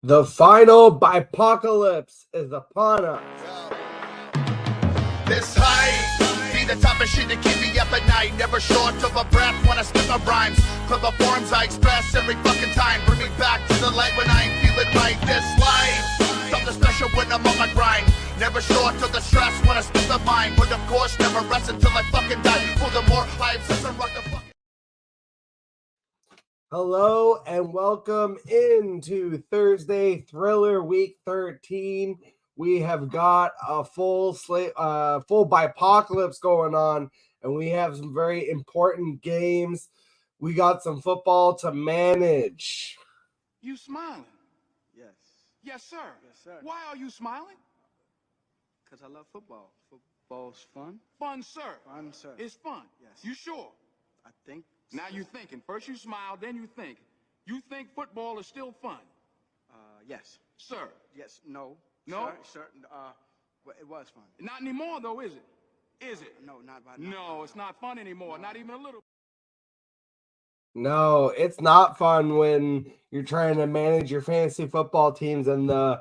The final apocalypse is upon us. This high be the type of shit that keep me up at night. Never short of a breath when I spit my rhymes. Clever forms I express every fucking time. Bring me back to the light when I ain't feeling right. This life, something special when I'm on my grind. Never short of the stress when I spit the mind. But of course, never rest until I fucking die. For the more lives, as I rock the fucking. Hello and welcome into Thursday Thriller Week 13. We have got a full bipocalypse going on, and we have some very important games. We got some football to manage. You smiling? Yes. Yes, sir. Yes, sir. Why are you smiling? Because I love football. Football's fun. Fun, sir. Fun, sir. It's fun. Yes. You sure? I think. Now you thinking. First you smile, then you think. You think football is still fun? Yes. Sir. Yes. No. No? Sir. Well, it was fun. Not anymore, though, is it? Is it? No, not by No, it's not fun anymore. Not even a little. No, it's not fun when you're trying to manage your fantasy football teams and the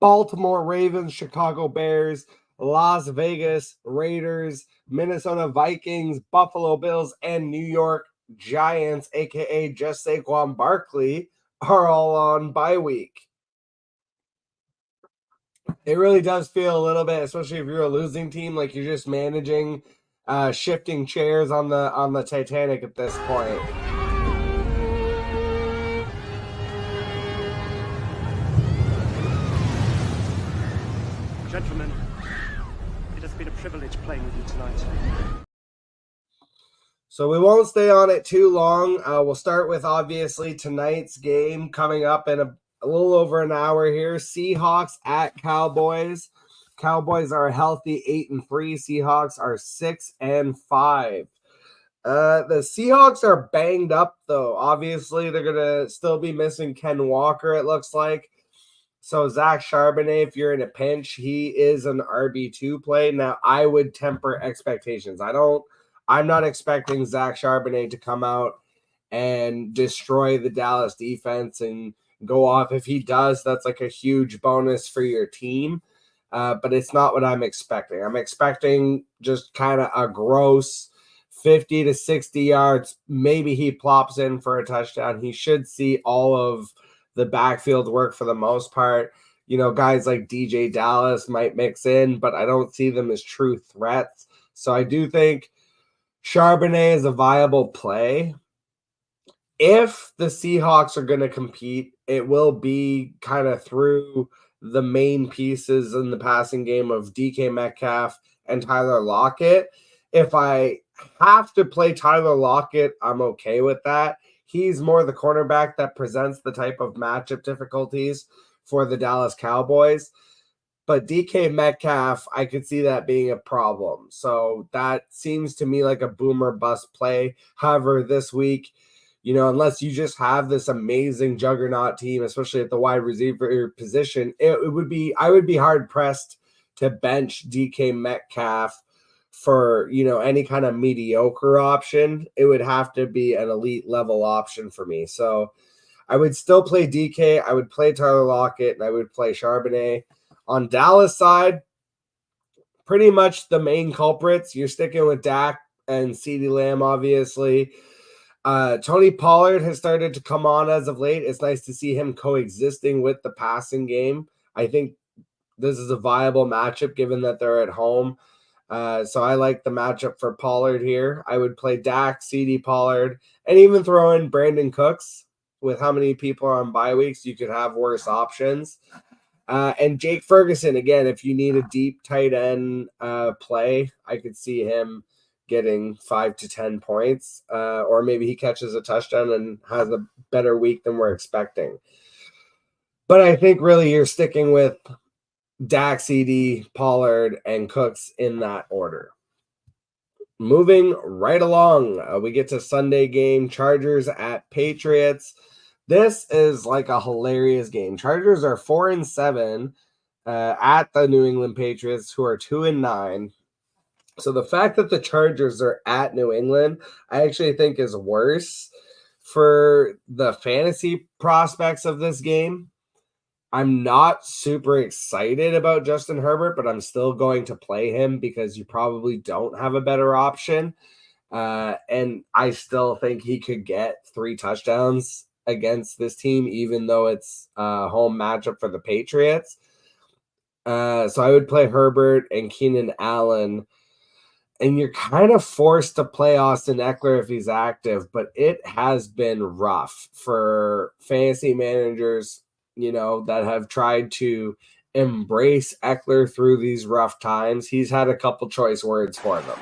Baltimore Ravens, Chicago Bears, Las Vegas Raiders, Minnesota Vikings, Buffalo Bills, and New York Giants, aka just Saquon Barkley, are all on bye week. It really does feel a little bit, especially if you're a losing team, like you're just managing shifting chairs on the Titanic at this point. Gentlemen, it has been a privilege playing with you tonight. So we won't stay on it too long. We'll start with, obviously, tonight's game coming up in a little over an hour here. Seahawks at Cowboys. Cowboys are healthy 8-3. Seahawks are 6-5. The Seahawks are banged up, though. Obviously, they're going to still be missing Ken Walker, it looks like. So Zach Charbonnet, if you're in a pinch, he is an RB2 play. Now, I would temper expectations. I'm not expecting Zach Charbonnet to come out and destroy the Dallas defense and go off. If he does, that's like a huge bonus for your team. But it's not what I'm expecting. I'm expecting just kind of a gross 50 to 60 yards. Maybe he plops in for a touchdown. He should see all of the backfield work for the most part. You know, guys like DJ Dallas might mix in, but I don't see them as true threats. So I do think Charbonnet is a viable play. If the Seahawks are going to compete, it will be kind of through the main pieces in the passing game of DK Metcalf and Tyler Lockett. If I have to play Tyler Lockett, I'm okay with that. He's more the cornerback that presents the type of matchup difficulties for the Dallas Cowboys. But DK Metcalf, I could see that being a problem. So that seems to me like a boomer bust play. However, this week, you know, unless you just have this amazing juggernaut team, especially at the wide receiver position, I would be hard pressed to bench DK Metcalf for, you know, any kind of mediocre option. It would have to be an elite level option for me. So I would still play DK. I would play Tyler Lockett, and I would play Charbonnet. On Dallas side, pretty much the main culprits. You're sticking with Dak and CeeDee Lamb, obviously. Tony Pollard has started to come on as of late. It's nice to see him coexisting with the passing game. I think this is a viable matchup given that they're at home. So I like the matchup for Pollard here. I would play Dak, CeeDee, Pollard, and even throw in Brandon Cooks. With how many people are on bye weeks, you could have worse options. And Jake Ferguson, again, if you need a deep tight end play, I could see him getting 5 to 10 points. Or maybe he catches a touchdown and has a better week than we're expecting. But I think really you're sticking with Dak, CeeDee, Pollard, and Cooks in that order. Moving right along, we get to Sunday game, Chargers at Patriots. This is like a hilarious game. Chargers are 4-7 at the New England Patriots, who are 2-9. So the fact that the Chargers are at New England, I actually think is worse for the fantasy prospects of this game. I'm not super excited about Justin Herbert, but I'm still going to play him because you probably don't have a better option. And I still think he could get 3 touchdowns against this team, even though it's a home matchup for the Patriots. So I would play Herbert and Keenan Allen. And you're kind of forced to play Austin Eckler if he's active, but it has been rough for fantasy managers, that have tried to embrace Eckler through these rough times. He's had a couple choice words for them.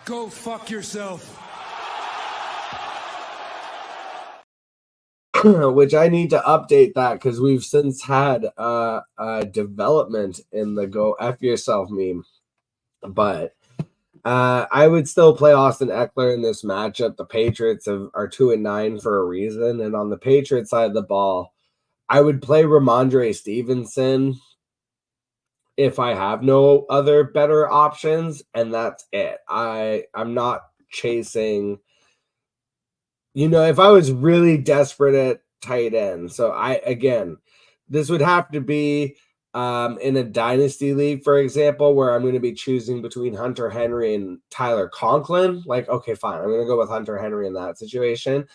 Go fuck yourself. Which I need to update that because we've since had a development in the go F yourself meme. But I would still play Austin Eckler in this matchup. The Patriots are 2-9 for a reason. And on the Patriots side of the ball, I would play Ramondre Stevenson if I have no other better options. And that's it. I'm not chasing, if I was really desperate at tight end. So this would have to be in a dynasty league, for example, where I'm going to be choosing between Hunter Henry and Tyler Conklin. Like, okay, fine. I'm going to go with Hunter Henry in that situation.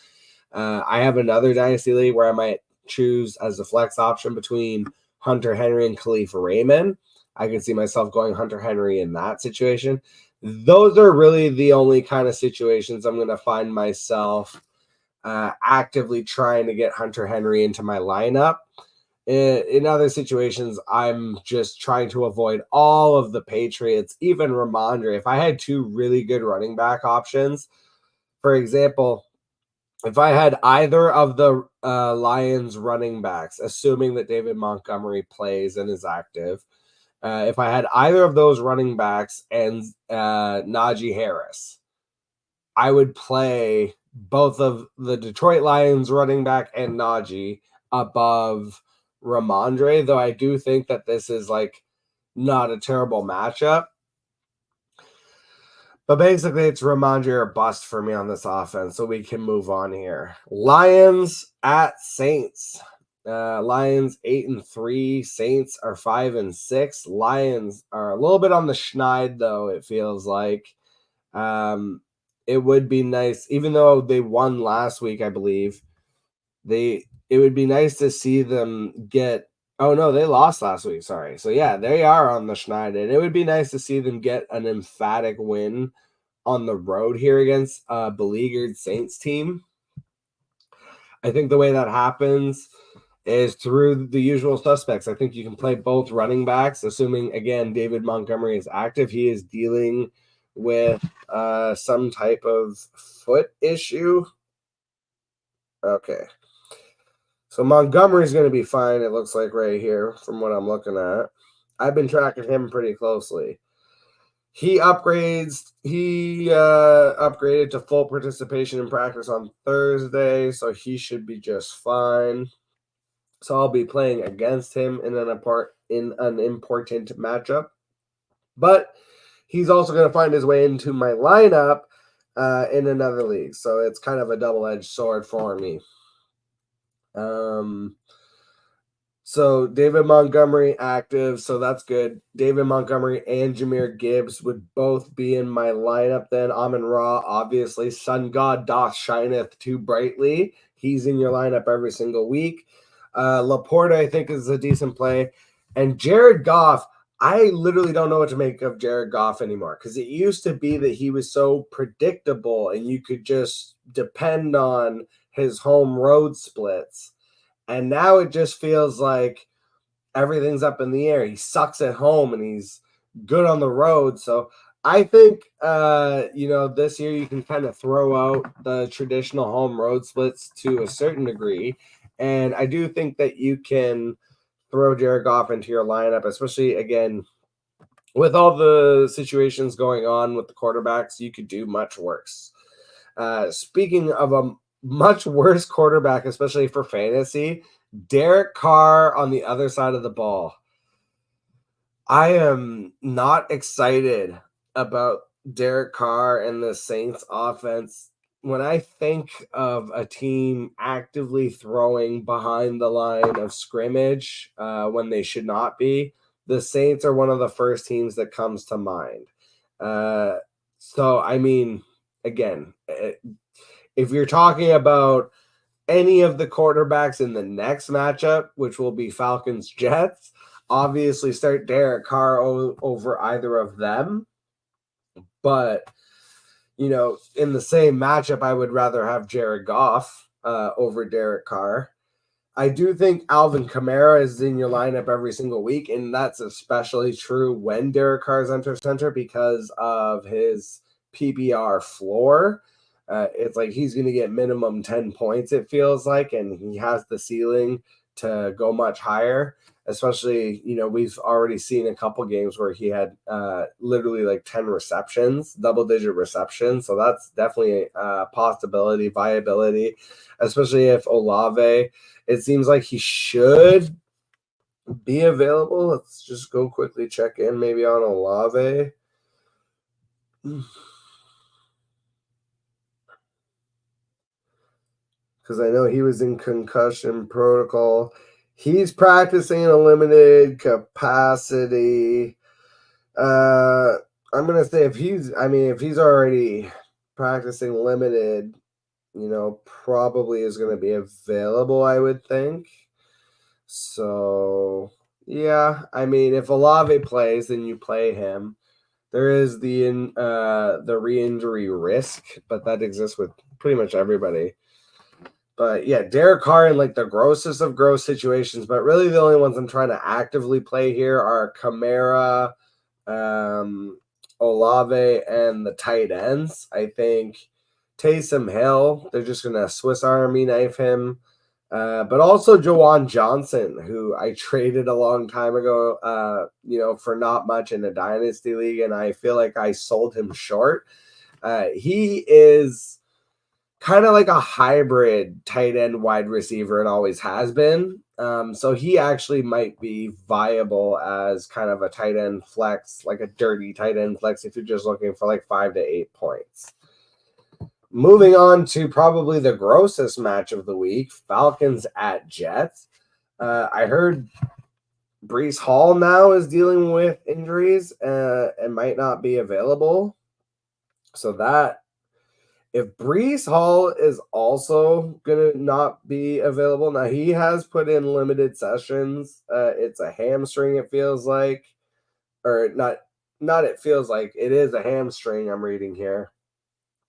I have another dynasty league where I might choose as a flex option between Hunter Henry and Khalifa Raymond. I can see myself going Hunter Henry in that situation. Those are really the only kind of situations I'm going to find myself actively trying to get Hunter Henry into my lineup. In other situations, I'm just trying to avoid all of the Patriots, even Ramondre. If I had 2 really good running back options, for example, if I had either of the Lions running backs, assuming that David Montgomery plays and is active, if I had either of those running backs and Najee Harris, I would play both of the Detroit Lions running back and Najee above Ramondre, though I do think that this is not a terrible matchup. But basically, it's Ramondre or bust for me on this offense, so we can move on here. Lions at Saints. Lions 8-3. Saints are 5-6. Lions are a little bit on the schneid, though, it feels like. It would be nice, even though they won last week, I believe. It would be nice to see them get. Oh no, they lost last week. Sorry. So yeah, they are on the schneid, and it would be nice to see them get an emphatic win on the road here against a beleaguered Saints team. I think the way that happens is through the usual suspects. I think you can play both running backs, assuming again David Montgomery is active. He is dealing with some type of foot issue. Okay. So Montgomery's going to be fine, it looks like right here from what I'm looking at. I've been tracking him pretty closely. He upgraded to full participation in practice on Thursday, so he should be just fine. So I'll be playing against him in an important matchup. But he's also going to find his way into my lineup in another league. So it's kind of a double-edged sword for me. So David Montgomery active, so that's good. David Montgomery and Jahmyr Gibbs would both be in my lineup then. Amon-Ra, obviously. Sun God doth shineth too brightly. He's in your lineup every single week. Laporta, I think, is a decent play. And Jared Goff, I literally don't know what to make of Jared Goff anymore because it used to be that he was so predictable and you could just depend on his home road splits. And now it just feels like everything's up in the air. He sucks at home and he's good on the road. So I think, this year you can kind of throw out the traditional home road splits to a certain degree. And I do think that you can throw Jared Goff into your lineup, especially, again, with all the situations going on with the quarterbacks, you could do much worse. Speaking of a much worse quarterback, especially for fantasy, Derek Carr on the other side of the ball. I am not excited about Derek Carr and the Saints offense when I think of a team actively throwing behind the line of scrimmage when they should not be, the Saints are one of the first teams that comes to mind. So, I mean, again, if you're talking about any of the quarterbacks in the next matchup, which will be Falcons-Jets, obviously start Derek Carr over either of them. But, you know, in the same matchup, I would rather have Jared Goff over Derek Carr. I do think Alvin Kamara is in your lineup every single week, and that's especially true when Derek Carr is under center because of his PPR floor. It's like he's going to get minimum 10 points, it feels like, and he has the ceiling to go much higher. Especially, you know, we've already seen a couple games where he had literally like 10 receptions, double-digit receptions. So that's definitely a possibility, viability, especially if Olave, it seems like he should be available. Let's just go quickly check in maybe on Olave. Because I know he was in concussion protocol. He's practicing in a limited capacity. I'm going to say if he's already practicing limited, you know, probably is going to be available, I would think. So, yeah, I mean, if Olave plays, then you play him. There is the re-injury risk, but that exists with pretty much everybody. But yeah, Derek Carr in like the grossest of gross situations, but really the only ones I'm trying to actively play here are Kamara, Olave, and the tight ends. I think Taysom Hill, they're just going to Swiss Army knife him. But also Jawan Johnson, who I traded a long time ago, you know, for not much in a dynasty league, and I feel like I sold him short. He is kind of like a hybrid tight end wide receiver and always has been. So he actually might be viable as kind of a tight end flex, like a dirty tight end flex if you're just looking for like 5 to 8 points. Moving on to probably the grossest match of the week, Falcons at Jets. I heard Breece Hall now is dealing with injuries and might not be available. So that, if Breece Hall is also going to not be available, now he has put in limited sessions. It's a hamstring, it feels like. Or not it feels like. It is a hamstring I'm reading here.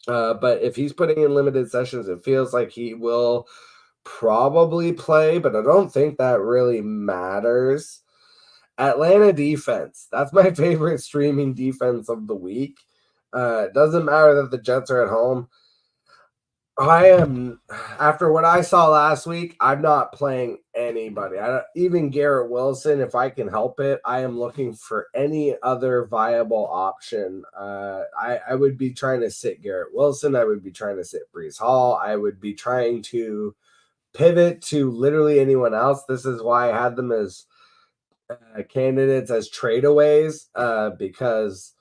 But if he's putting in limited sessions, it feels like he will probably play, but I don't think that really matters. Atlanta defense. That's my favorite streaming defense of the week. It doesn't matter that the Jets are at home. After what I saw last week, I'm not playing anybody. Even Garrett Wilson, if I can help it, I am looking for any other viable option. I would be trying to sit Garrett Wilson. I would be trying to sit Breece Hall. I would be trying to pivot to literally anyone else. This is why I had them as candidates as tradeaways, because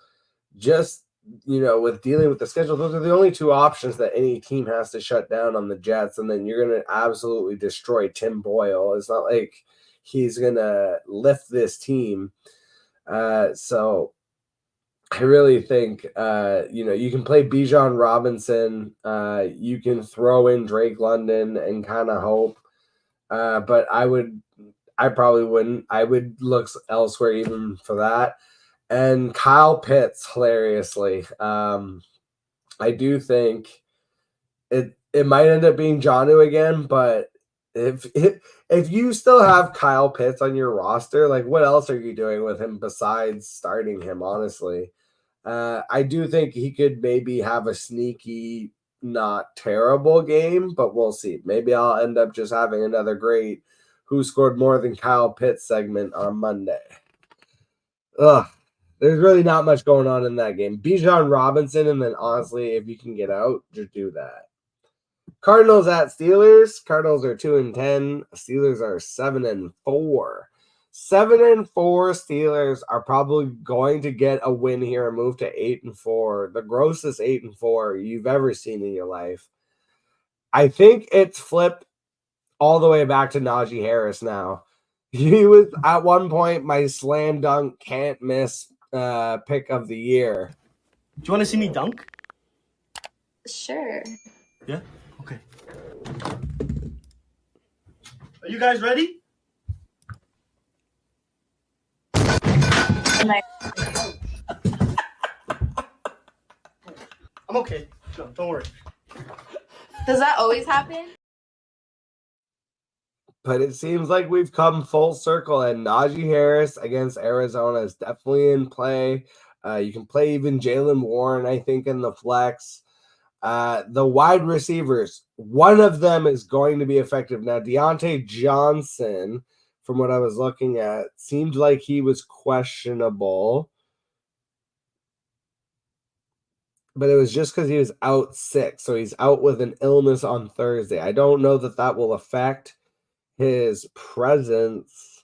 just, you know, with dealing with the schedule, those are the only two options that any team has to shut down on the Jets, and then you're going to absolutely destroy Tim Boyle. It's not like he's going to lift this team. So I really think, you know, you can play Bijan Robinson. You can throw in Drake London and kind of hope. But I probably wouldn't. I would look elsewhere even for that. And Kyle Pitts, hilariously, I do think it might end up being Jonnu again. But if you still have Kyle Pitts on your roster, like what else are you doing with him besides starting him? Honestly, I do think he could maybe have a sneaky, not terrible game, but we'll see. Maybe I'll end up just having another great "Who Scored More Than Kyle Pitts" segment on Monday. There's really not much going on in that game. Bijan Robinson, and then honestly, if you can get out, just do that. Cardinals at Steelers. Cardinals are 2-10. Steelers are 7-4. 7-4 Steelers are probably going to get a win here and move to 8-4, the grossest 8-4 you've ever seen in your life. I think it's flipped all the way back to Najee Harris now. He was at one point my slam dunk can't miss pick of the year. Do you want to see me dunk? Sure. Yeah? Okay. Are you guys ready? I'm okay. No, don't worry. Does that always happen? But it seems like we've come full circle, and Najee Harris against Arizona is definitely in play. You can play even Jaylen Warren, I think, in the flex. The wide receivers, one of them is going to be effective. Now, Deontay Johnson, from what I was looking at, seemed like he was questionable. But it was just because he was out sick. So he's out with an illness on Thursday. I don't know that that will affect his presence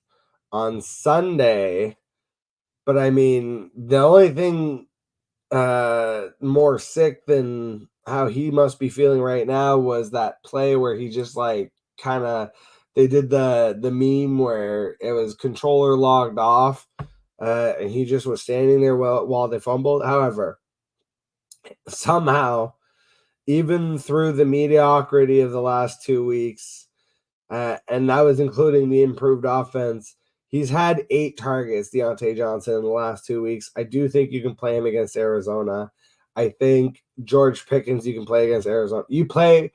on Sunday. But I mean, the only thing more sick than how he must be feeling right now was that play where he just like kind of they did the meme where it was controller logged off and he just was standing there while they fumbled. However, somehow, even through the mediocrity of the last 2 weeks, and that was including the improved offense, he's had 8 targets, Deontay Johnson, in the last 2 weeks. I do think you can play him against Arizona. I think George Pickens you can play against Arizona. You play,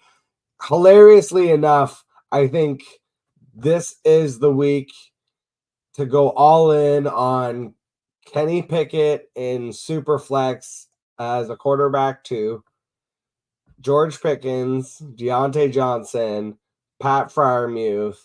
hilariously enough, I think this is the week to go all in on Kenny Pickett in Superflex as a quarterback 2, George Pickens, Deontay Johnson, Pat Freiermuth,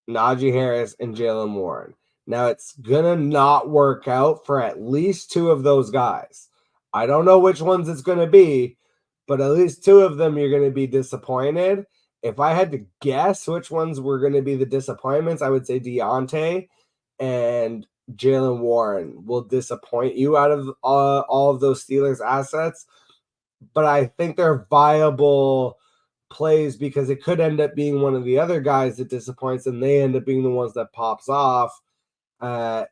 Najee Harris, and Jaylen Warren. Now, it's going to not work out for at least 2 of those guys. I don't know which ones it's going to be, but at least 2 of them you're going to be disappointed. If I had to guess which ones were going to be the disappointments, I would say Deontay and Jaylen Warren will disappoint you out of all of those Steelers assets. But I think they're viable plays because it could end up being one of the other guys that disappoints and they end up being the ones that pops off. And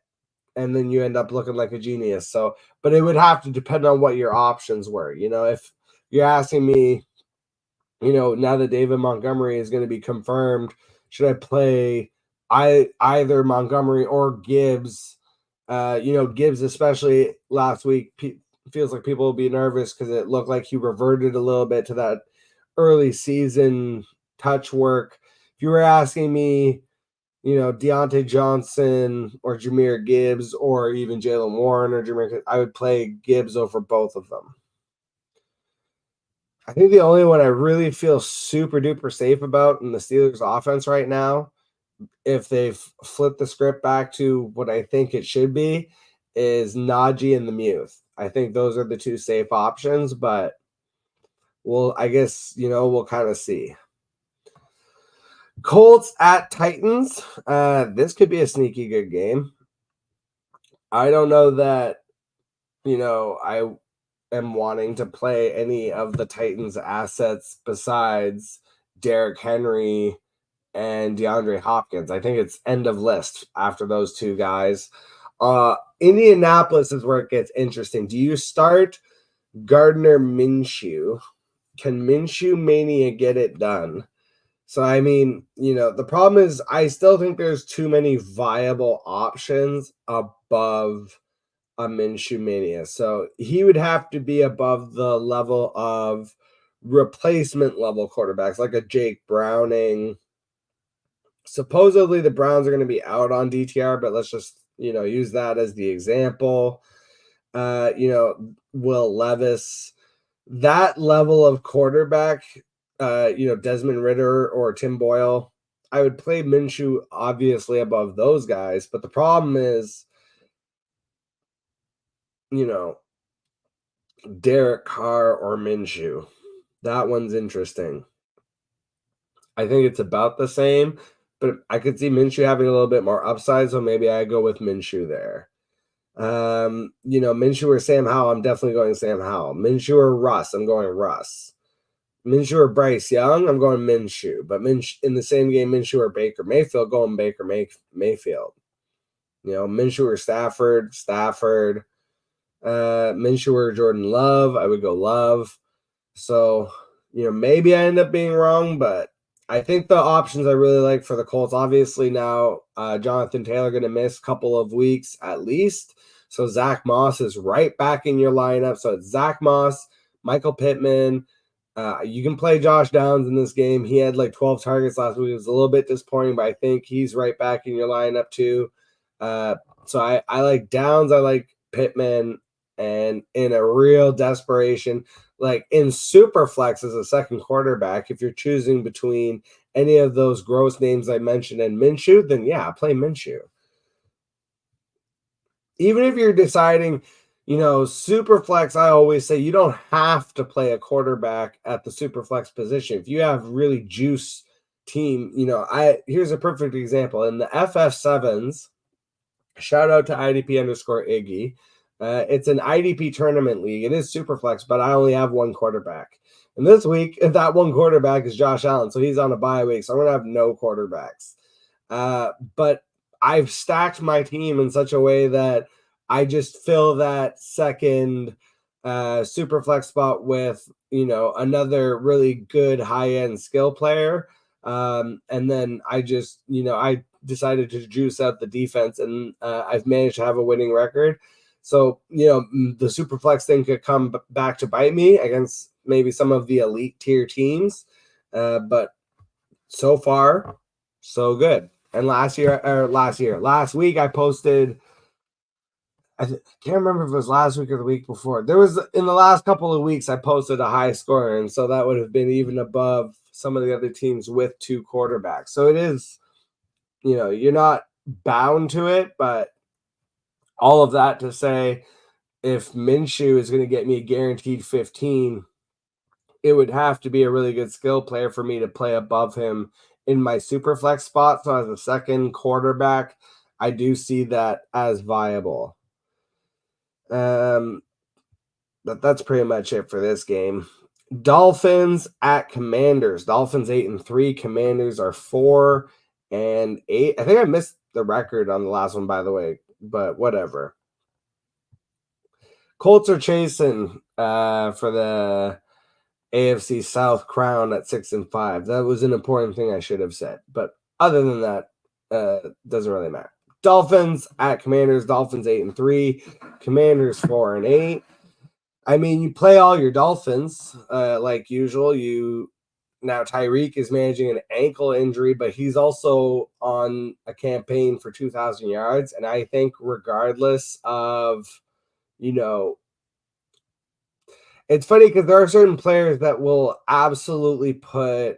then you end up looking like a genius. So, but it would have to depend on what your options were. You know, if you're asking me, you know, now that David Montgomery is going to be confirmed, should I play either Montgomery or Gibbs? You know, Gibbs, especially last week, feels like people will be nervous because it looked like he reverted a little bit to that early season touch work. If you were asking me, you know, Deontay Johnson or Jahmyr Gibbs or even Jaylen Warren or Jahmyr, I would play Gibbs over both of them. I think the only one I really feel super duper safe about in the Steelers offense right now, if they've flipped the script back to what I think it should be, is Najee and the Muth. I think those are the 2 safe options, but I guess, you know, we'll kind of see. Colts at Titans. This could be a sneaky good game. I don't know that, you know, I am wanting to play any of the Titans assets besides Derrick Henry and DeAndre Hopkins. I think it's end of list after those 2 guys. Indianapolis is where it gets interesting. Do you start Gardner Minshew? Can Minshew Mania get it done? So, I mean, you know, the problem is I still think there's too many viable options above a Minshew Mania. So he would have to be above the level of replacement level quarterbacks like a Jake Browning. Supposedly the Browns are going to be out on DTR, but let's just, you know, use that as the example. You know, Will Levis, that level of quarterback, you know, Desmond Ridder or Tim Boyle, I would play Minshew obviously above those guys. But the problem is, you know, Derek Carr or Minshew. That one's interesting. I think it's about the same, but I could see Minshew having a little bit more upside, so maybe I go with Minshew there. Minshew or Sam Howell, I'm definitely going Sam Howell. Minshew or Russ, I'm going Russ. Minshew or Bryce Young, I'm going Minshew. But in the same game, Minshew or Baker Mayfield, going Baker Mayfield. Minshew or Stafford. Minshew or Jordan Love, I would go Love. So, maybe I end up being wrong, but I think the options I really like for the Colts, obviously now Jonathan Taylor going to miss a couple of weeks at least. So Zach Moss is right back in your lineup. So it's Zach Moss, Michael Pittman. You can play Josh Downs in this game. He had like 12 targets last week. It was a little bit disappointing, but I think he's right back in your lineup too. So I like Downs. I like Pittman. And in a real desperation, like in Superflex as a second quarterback, if you're choosing between any of those gross names I mentioned and Minshew, then yeah, play Minshew. Even if you're deciding, Superflex, I always say you don't have to play a quarterback at the Superflex position. If you have really juice team, here's a perfect example. In the FF7s, shout out to IDP_Iggy. It's an IDP tournament league. It is Superflex, but I only have one quarterback. And this week, that one quarterback is Josh Allen, so he's on a bye week, so I'm going to have no quarterbacks. But I've stacked my team in such a way that I just fill that second Superflex spot with, another really good high-end skill player. And then I just, I decided to juice out the defense, and I've managed to have a winning record. So, the Superflex thing could come back to bite me against maybe some of the elite tier teams. But so far, so good. And last week I posted, I can't remember if it was last week or the week before. There was, in the last couple of weeks, I posted a high score. And so that would have been even above some of the other teams with two quarterbacks. So it is, you're not bound to it, but all of that to say, if Minshew is going to get me a guaranteed 15, it would have to be a really good skill player for me to play above him in my super flex spot. So as a second quarterback, I do see that as viable. But that's pretty much it for this game. Dolphins at Commanders. Dolphins 8-3. Commanders are 4-8. I think I missed the record on the last one, by the way, but whatever. Colts are chasing for the AFC South crown at 6-5. That was an important thing I should have said. But other than that, doesn't really matter. Dolphins at Commanders. Dolphins 8-3. Commanders 4-8. I mean, you play all your Dolphins like usual. Now Tyreek is managing an ankle injury, but he's also on a campaign for 2,000 yards. And I think regardless of, it's funny because there are certain players that will absolutely put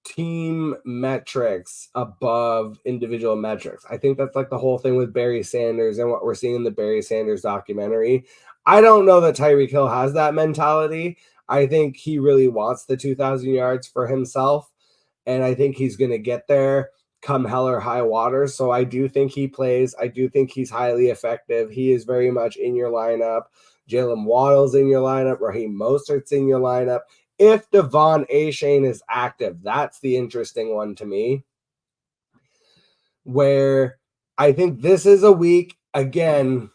team metrics above individual metrics. I think that's like the whole thing with Barry Sanders and what we're seeing in the Barry Sanders documentary. I don't know that Tyreek Hill has that mentality. I think he really wants the 2,000 yards for himself, and I think he's going to get there come hell or high water. So I do think he plays. I do think he's highly effective. He is very much in your lineup. Jalen Waddle's in your lineup. Raheem Mostert's in your lineup. If Devon Achane is active, that's the interesting one to me, where I think this is a week, again,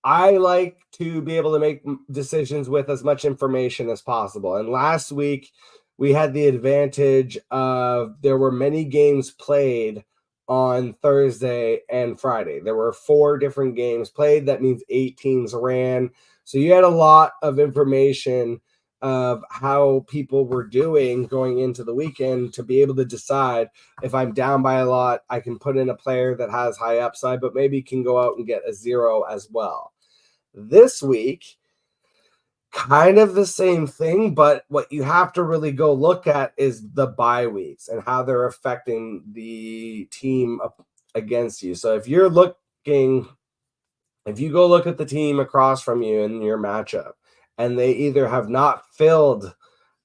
I like to be able to make decisions with as much information as possible. And last week, we had the advantage of there were many games played on Thursday and Friday. There were 4 different games played. That means 8 teams ran. So you had a lot of information of how people were doing going into the weekend to be able to decide if I'm down by a lot, I can put in a player that has high upside, but maybe can go out and get a 0 as well. This week, kind of the same thing, but what you have to really go look at is the bye weeks and how they're affecting the team against you. So if you go look at the team across from you in your matchup, and they either have not filled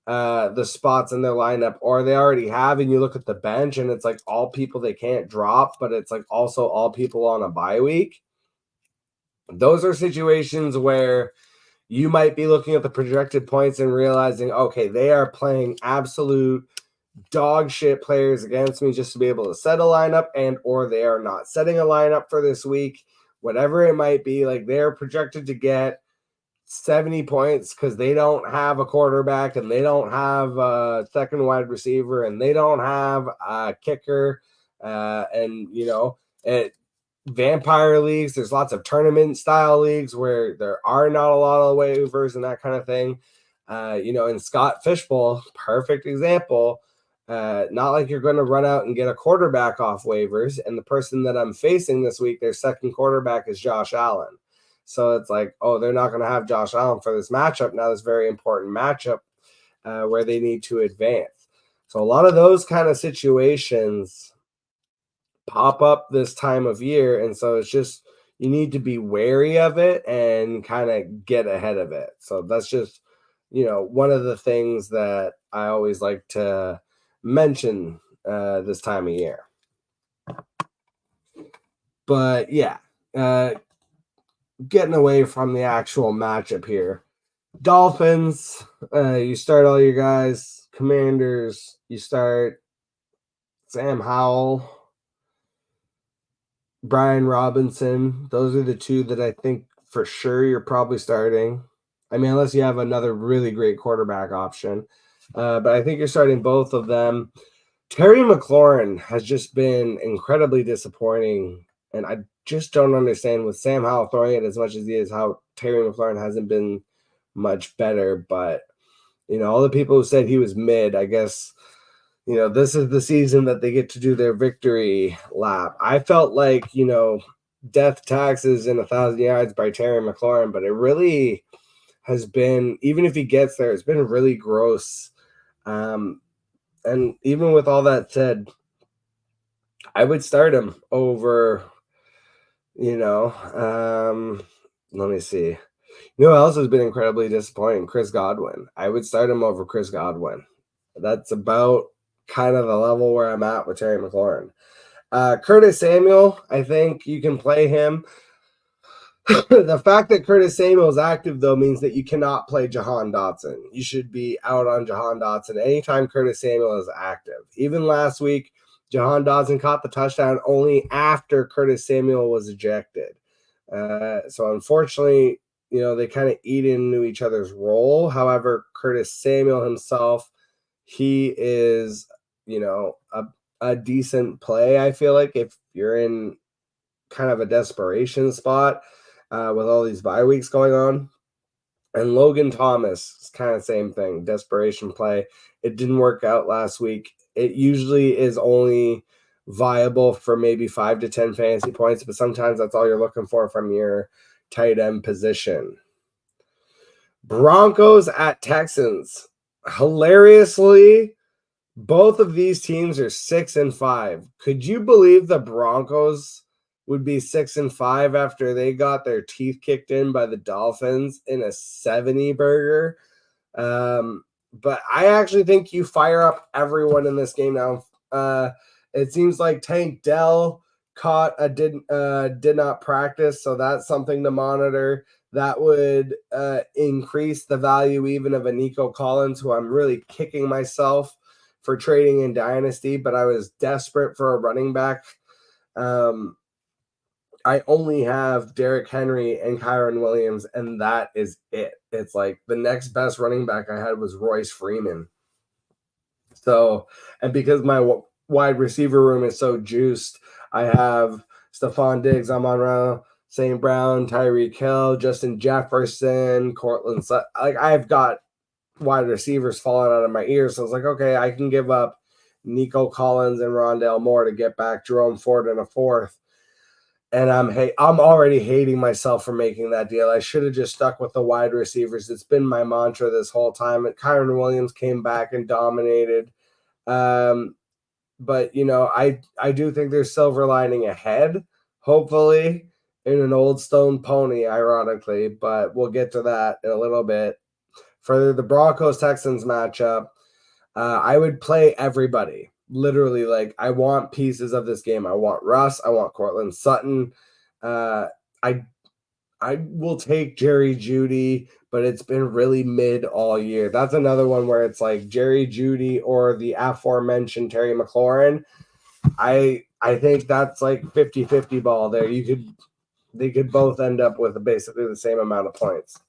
the spots in their lineup, or they already have, and you look at the bench and it's like all people they can't drop, but it's like also all people on a bye week. Those are situations where you might be looking at the projected points and realizing, okay, they are playing absolute dog shit players against me just to be able to set a lineup, and or they are not setting a lineup for this week, whatever it might be. Like, they're projected to get 70 points because they don't have a quarterback and they don't have a second wide receiver and they don't have a kicker. And, you know, vampire leagues, there's lots of tournament style leagues where there are not a lot of waivers and that kind of thing. You know, in Scott Fishbowl, perfect example. Not like you're going to run out and get a quarterback off waivers. And the person that I'm facing this week, their second quarterback is Josh Allen. So it's like, oh, they're not going to have Josh Allen for this matchup. Now, this very important matchup where they need to advance. So a lot of those kind of situations pop up this time of year. And so it's just, you need to be wary of it and kind of get ahead of it. So that's just, you know, one of the things that I always like to mention this time of year. But yeah, getting away from the actual matchup here. Dolphins, you start all your guys. Commanders, you start Sam Howell, Brian Robinson. Those are the two that I think for sure you're probably starting. I mean, unless you have another really great quarterback option. But I think you're starting both of them. Terry McLaurin has just been incredibly disappointing, and I just don't understand with Sam Howell throwing it as much as he is, how Terry McLaurin hasn't been much better. But, you know, all the people who said he was mid, I guess, you know, this is the season that they get to do their victory lap. I felt like, you know, death taxes in 1,000 yards by Terry McLaurin, but it really has been, even if he gets there, it's been really gross. And even with all that said, I would start him over, you know, let me see. You know who else has been incredibly disappointing? Chris Godwin. I would start him over Chris Godwin. That's about kind of the level where I'm at with Terry McLaurin. Curtis Samuel, I think you can play him. The fact that Curtis Samuel is active, though, means that you cannot play Jahan Dotson. You should be out on Jahan Dotson anytime Curtis Samuel is active. Even last week, Jahan Dotson caught the touchdown only after Curtis Samuel was ejected. So unfortunately, you know, they kind of eat into each other's role. However, Curtis Samuel himself, he is, you know, a decent play, I feel like, if you're in kind of a desperation spot with all these bye weeks going on. And Logan Thomas is kind of the same thing, desperation play. It didn't work out last week. It usually is only viable for maybe 5 to 10 fantasy points, but sometimes that's all you're looking for from your tight end position. Broncos at Texans. Hilariously, both of these teams are 6-5. Could you believe the Broncos would be 6-5 after they got their teeth kicked in by the Dolphins in a 70 burger? But I actually think you fire up everyone in this game now. It seems like Tank Dell did not practice, so that's something to monitor. That would increase the value even of a Nico Collins, who I'm really kicking myself for trading in Dynasty, but I was desperate for a running back. I only have Derrick Henry and Kyron Williams, and that is it. It's like the next best running back I had was Royce Freeman. So, and because my wide receiver room is so juiced, I have Stephon Diggs, Amon-Ra, St. Brown, Tyreek Hill, Justin Jefferson, Cortland. Like, I've got wide receivers falling out of my ears. So I was like, okay, I can give up Nico Collins and Rondale Moore to get back Jerome Ford in a fourth. And I'm already hating myself for making that deal. I should have just stuck with the wide receivers. It's been my mantra this whole time. And Kyron Williams came back and dominated. But, you know, I do think there's silver lining ahead, hopefully, in an old stone pony, ironically. But we'll get to that in a little bit. For the Broncos-Texans matchup, I would play everybody. Literally, like, I want pieces of this game. I want Russ. I want Cortland Sutton. I will take Jerry Jeudy, but it's been really mid all year. That's another one where it's like Jerry Jeudy or the aforementioned Terry McLaurin. I think that's like 50-50 ball there. They could both end up with basically the same amount of points.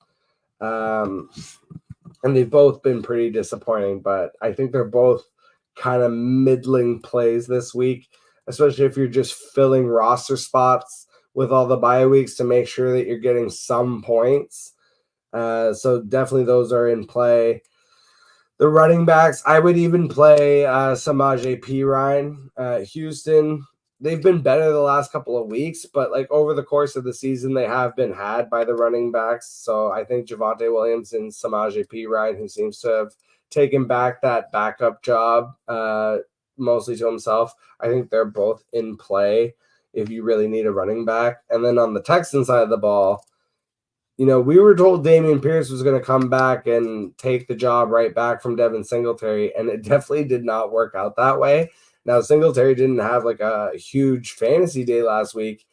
And they've both been pretty disappointing, but I think they're both kind of middling plays this week, especially if you're just filling roster spots with all the bye weeks to make sure that you're getting some points. So definitely those are in play. The running backs, I would even play Samaje Perine. Houston, they've been better the last couple of weeks, but like over the course of the season, they have been had by the running backs. So I think Javonte Williams and Samaje Perine, who seems to have taken back that backup job mostly to himself, I think they're both in play if you really need a running back. And then on the Texan side of the ball, we were told Dameon Pierce was going to come back and take the job right back from Devin Singletary, and it definitely did not work out that way. Now, Singletary didn't have like a huge fantasy day last week,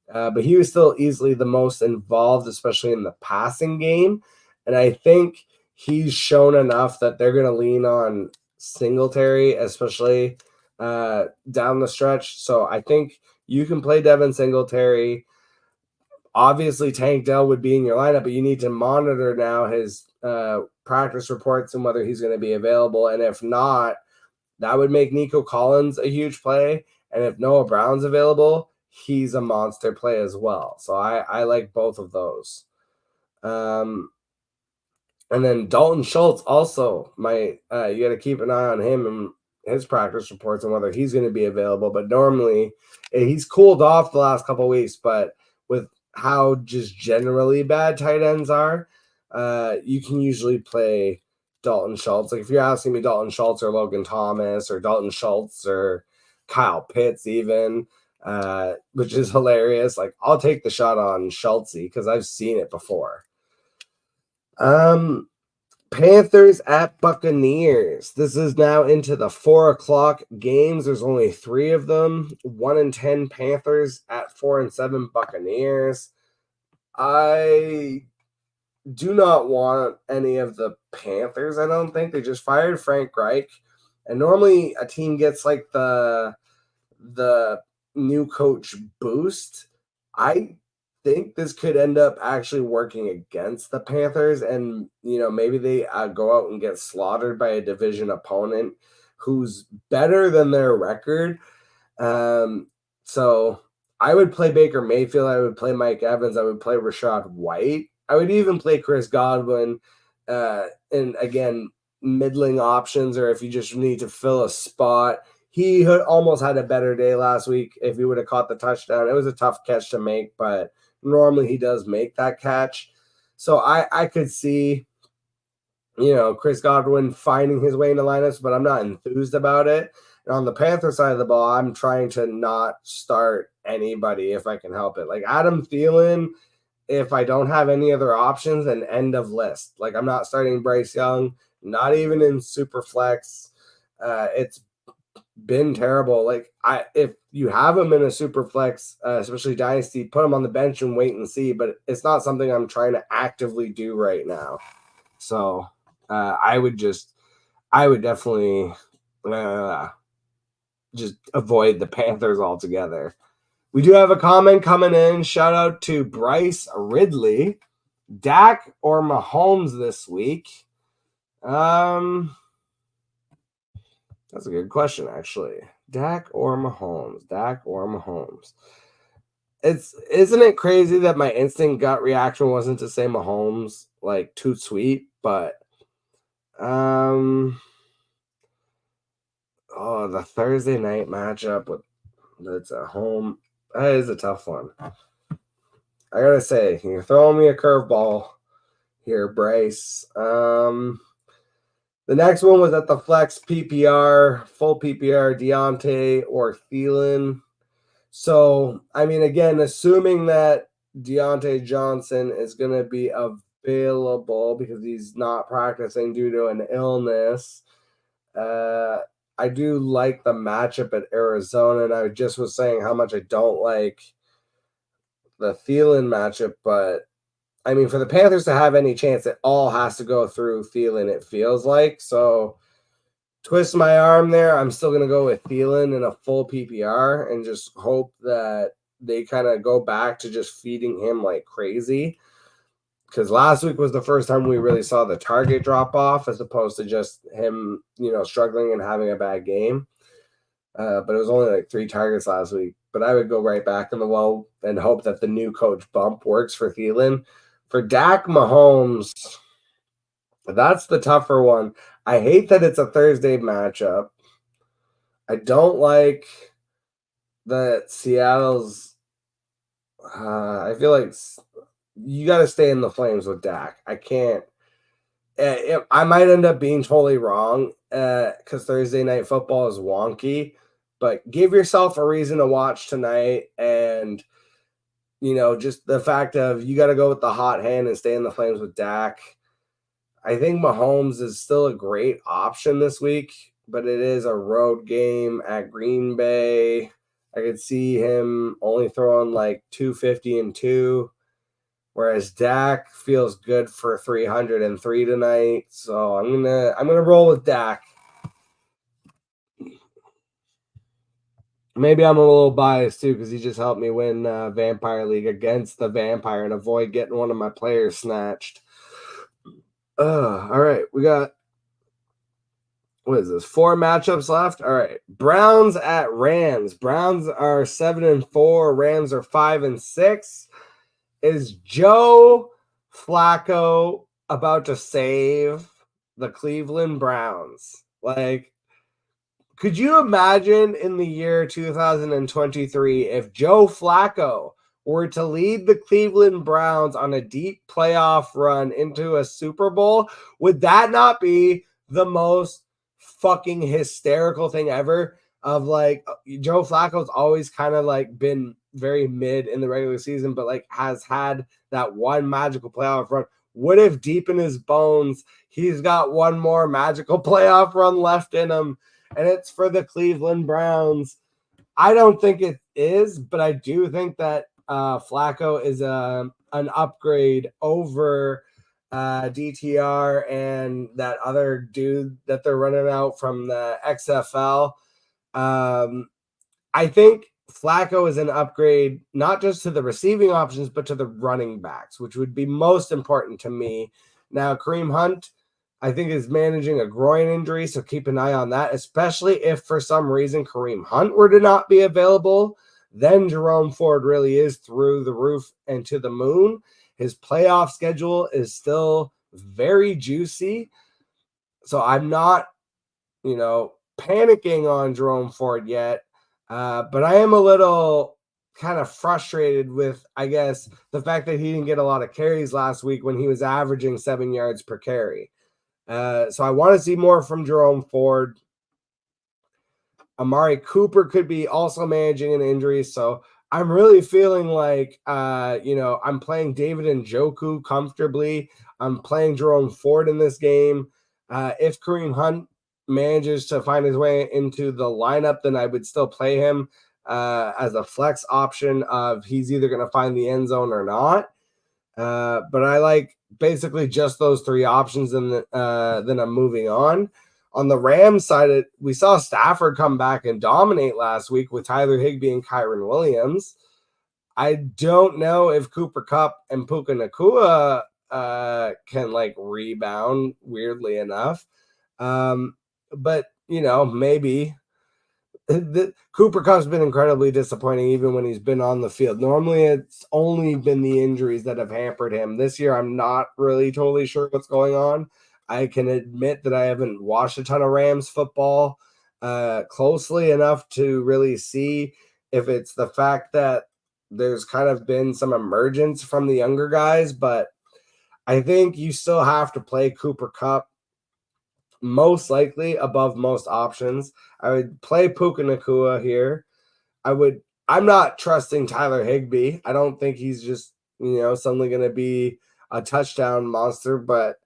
but he was still easily the most involved, especially in the passing game. And I think he's shown enough that they're going to lean on Singletary, especially down the stretch. So I think you can play Devin Singletary. Obviously, Tank Dell would be in your lineup, but you need to monitor now his practice reports and whether he's going to be available. And if not, that would make Nico Collins a huge play. And if Noah Brown's available, he's a monster play as well. So I like both of those. And then Dalton Schultz also you got to keep an eye on him and his practice reports and whether he's going to be available. But normally he's cooled off the last couple of weeks, but with how just generally bad tight ends are, you can usually play Dalton Schultz. Like if you're asking me Dalton Schultz or Logan Thomas or Dalton Schultz or Kyle Pitts even, which is hilarious. Like I'll take the shot on Schultzy because I've seen it before. Panthers at Buccaneers. This is now into the 4:00 games. There's only 3 of them. 1-10 Panthers at 4-7 Buccaneers. I do not want any of the Panthers. I don't think they just fired Frank Reich, and normally a team gets like the new coach boost. I think this could end up actually working against the Panthers, and maybe they go out and get slaughtered by a division opponent who's better than their record. So I would play Baker Mayfield. I would play Mike Evans. I would play Rashad White. I would even play Chris Godwin. And again, middling options, or if you just need to fill a spot. He almost had a better day last week if he would have caught the touchdown. It was a tough catch to make, but normally he does make that catch. So I could see, Chris Godwin finding his way into lineups, but I'm not enthused about it. And on the Panther side of the ball, I'm trying to not start anybody if I can help it. Like Adam Thielen, if I don't have any other options, and end of list. Like I'm not starting Bryce Young, not even in super flex. It's been terrible. Like if you have him in a super flex, especially dynasty, put him on the bench and wait and see, but it's not something I'm trying to actively do right now. So I would definitely just avoid the Panthers altogether. We do have a comment coming in. Shout out to Bryce Ridley. Dak or Mahomes this week? That's a good question, actually. Dak or Mahomes? Dak or Mahomes? Isn't it crazy that my instant gut reaction wasn't to say Mahomes, like too sweet, but the Thursday night matchup that's at home, that is a tough one. I gotta say, you're throwing me a curveball here, Bryce. The next one was at the flex PPR, full PPR, Deontay or Thielen. So, I mean, again, assuming that Deontay Johnson is going to be available because he's not practicing due to an illness. I do like the matchup at Arizona, and I just was saying how much I don't like the Thielen matchup, but I mean, for the Panthers to have any chance, it all has to go through Thielen, it feels like. So, twist my arm there. I'm still going to go with Thielen in a full PPR and just hope that they kind of go back to just feeding him like crazy. Because last week was the first time we really saw the target drop off as opposed to just him, struggling and having a bad game. But it was only like 3 targets last week. But I would go right back in the well and hope that the new coach bump works for Thielen. For Dak Mahomes, that's the tougher one. I hate that it's a Thursday matchup. I don't like that Seattle's I feel like you got to stay in the flames with Dak. I can't. I might end up being totally wrong because Thursday night football is wonky, but give yourself a reason to watch tonight. And, just the fact of you got to go with the hot hand and stay in the flames with Dak. I think Mahomes is still a great option this week, but it is a road game at Green Bay. I could see him only throwing like 250 and 2. Whereas Dak feels good for 303 tonight, so I'm gonna roll with Dak. Maybe I'm a little biased too because he just helped me win Vampire League against the Vampire and avoid getting one of my players snatched. All right, we got what is this? 4 matchups left. All right, Browns at Rams. Browns are 7-4. Rams are 5-6. Is Joe Flacco about to save the Cleveland Browns? Like, could you imagine in the year 2023 if Joe Flacco were to lead the Cleveland Browns on a deep playoff run into a Super Bowl? Would that not be the most fucking hysterical thing ever? Of like, Joe Flacco's always kind of like been very mid in the regular season, but like has had that one magical playoff run. What if deep in his bones he's got one more magical playoff run left in him, and it's for the Cleveland Browns? I don't think it is, but I do think that Flacco is an upgrade over DTR and that other dude that they're running out from the XFL. I think Flacco is an upgrade not just to the receiving options, but to the running backs, which would be most important to me. Now, Kareem Hunt, I think, is managing a groin injury, so keep an eye on that, especially if for some reason Kareem Hunt were to not be available. Then Jerome Ford really is through the roof and to the moon. His playoff schedule is still very juicy. So I'm not, panicking on Jerome Ford yet, but I am a little kind of frustrated with, I guess, the fact that he didn't get a lot of carries last week when he was averaging 7 yards per carry. So I want to see more from Jerome Ford. Amari Cooper could be also managing an injury, so I'm really feeling like, I'm playing David Njoku comfortably. I'm playing Jerome Ford in this game. If Kareem Hunt manages to find his way into the lineup, then I would still play him as a flex option of he's either going to find the end zone or not. But I like basically just those 3 options, and then I'm moving on. On the Rams side, we saw Stafford come back and dominate last week with Tyler Higbee and Kyron Williams. I don't know if Cooper Kupp and Puka Nacua can like rebound, weirdly enough. But, maybe. Cooper Kupp's been incredibly disappointing even when he's been on the field. Normally, it's only been the injuries that have hampered him. This year, I'm not really totally sure what's going on. I can admit that I haven't watched a ton of Rams football closely enough to really see if it's the fact that there's kind of been some emergence from the younger guys, but I think you still have to play Cooper Kupp most likely above most options. I would play Puka Nacua here. I'm not trusting Tyler Higbee. I don't think he's just, suddenly going to be a touchdown monster. But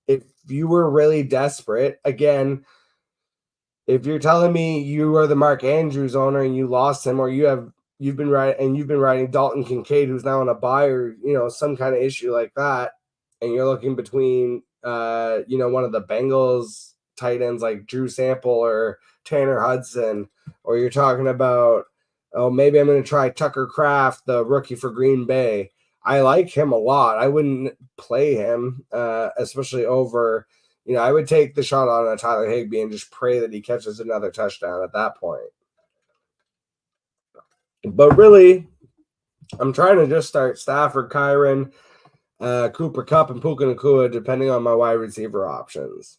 if you were really desperate, again, if you're telling me you are the Mark Andrews owner and you lost him, or you've been riding Dalton Kincaid, who's now on a bye, or some kind of issue like that, and you're looking between one of the Bengals tight ends like Drew Sample or Tanner Hudson, or you're talking about, oh, maybe I'm going to try Tucker Kraft, the rookie for Green Bay. I like him a lot. I wouldn't play him, especially over. I would take the shot on a Tyler Higbee and just pray that he catches another touchdown at that point. But really, I'm trying to just start Stafford, Kyron, Cooper Kupp, and Puka Nacua, depending on my wide receiver options.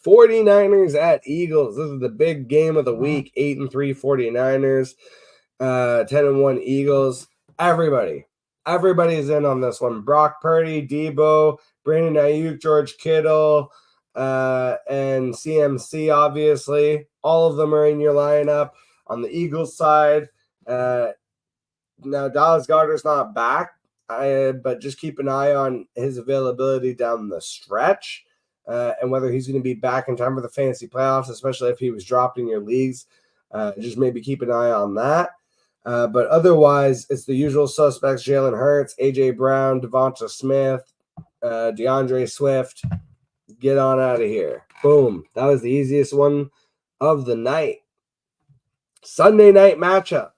49ers at Eagles. This is the big game of the week. 8-3 49ers, 10-1 Eagles. Everybody's in on this one. Brock Purdy, Debo, Brandon Ayuk, George Kittle, and CMC, obviously. All of them are in your lineup. On the Eagles side, now Dallas Goedert's not back, but just keep an eye on his availability down the stretch, and whether he's going to be back in time for the fantasy playoffs, especially if he was dropped in your leagues. Just maybe keep an eye on that. But otherwise, it's the usual suspects: Jalen Hurts, A.J. Brown, Devonta Smith, DeAndre Swift. Get on out of here. Boom. That was the easiest one of the night. Sunday night matchup.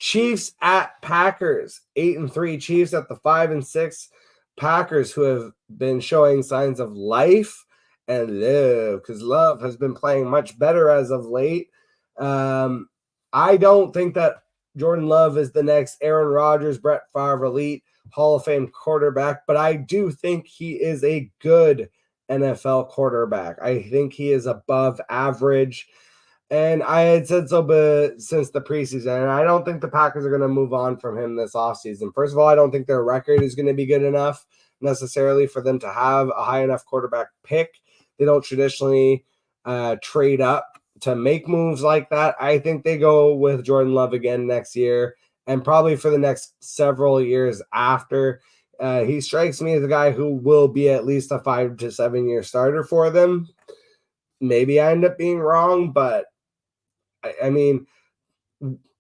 Chiefs at Packers. 8-3. Chiefs at the 5-6. Packers, who have been showing signs of life and love, because Love has been playing much better as of late. I don't think that Jordan Love is the next Aaron Rodgers, Brett Favre elite Hall of Fame quarterback, but I do think he is a good NFL quarterback. I think he is above average, and I had said so since the preseason, and I don't think the Packers are going to move on from him this offseason. First of all, I don't think their record is going to be good enough necessarily for them to have a high enough quarterback pick. They don't traditionally trade up to make moves like that. I think they go with Jordan Love again next year, and probably for the next several years after. He strikes me as a guy who will be at least a 5 to 7 year starter for them. Maybe I end up being wrong, but I mean,